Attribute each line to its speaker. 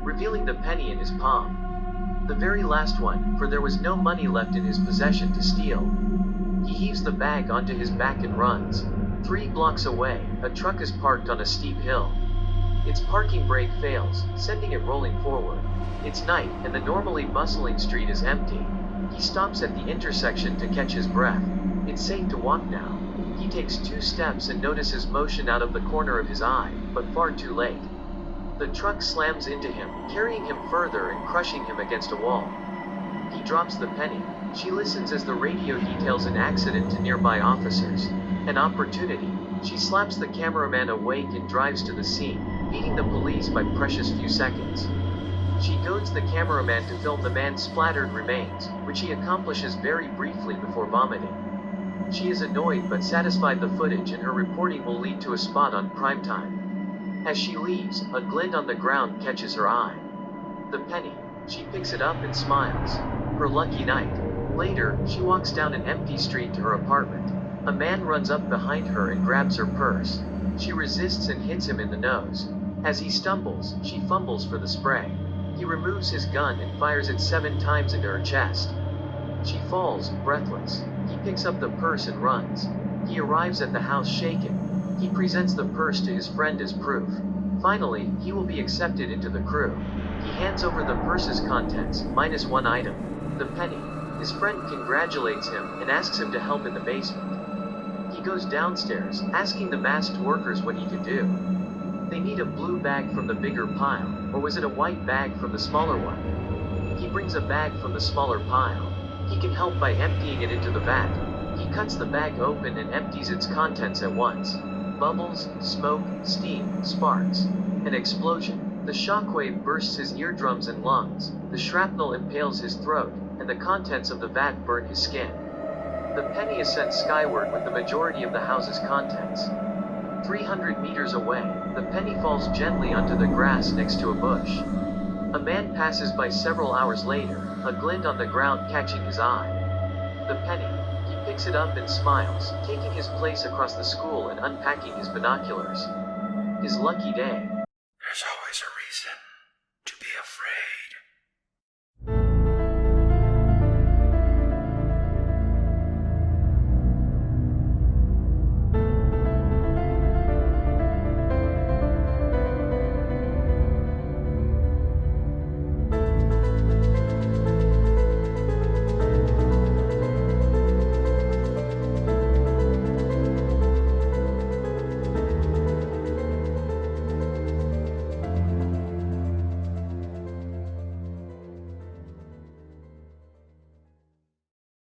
Speaker 1: revealing the penny in his palm. The very last one, for there was no money left in his possession to steal. He heaves the bag onto his back and runs. 3 blocks away, a truck is parked on a steep hill. Its parking brake fails, sending it rolling forward. It's night, and the normally bustling street is empty. He stops at the intersection to catch his breath. It's safe to walk now. He takes 2 steps and notices motion out of the corner of his eye, but far too late. The truck slams into him, carrying him further and crushing him against a wall. He drops the penny. She listens as the radio details an accident to nearby officers. An opportunity. She slaps the cameraman awake and drives to the scene, beating the police by precious few seconds. She goads the cameraman to film the man's splattered remains, which he accomplishes very briefly before vomiting. She is annoyed but satisfied the footage and her reporting will lead to a spot on primetime. As she leaves, a glint on the ground catches her eye. The penny. She picks it up and smiles. Her lucky night. Later, she walks down an empty street to her apartment. A man runs up behind her and grabs her purse. She resists and hits him in the nose. As he stumbles, she fumbles for the spray. He removes his gun and fires it 7 times into her chest. She falls, breathless. He picks up the purse and runs. He arrives at the house shaken. He presents the purse to his friend as proof. Finally, he will be accepted into the crew. He hands over the purse's contents, minus 1 item. The penny. His friend congratulates him and asks him to help in the basement. He goes downstairs, asking the masked workers what he could do. They need a blue bag from the bigger pile, or was it a white bag from the smaller one? He brings a bag from the smaller pile. He can help by emptying it into the vat. He cuts the bag open and empties its contents at once. Bubbles, smoke, steam, sparks. An explosion. The shockwave bursts his eardrums and lungs, the shrapnel impales his throat, and the contents of the vat burn his skin. The penny is sent skyward with the majority of the house's contents. 300 meters away, the penny falls gently onto the grass next to a bush. A man passes by several hours later, a glint on the ground catching his eye. The penny. He picks it up and smiles, taking his place across the school and unpacking his binoculars. His lucky day.
Speaker 2: There's always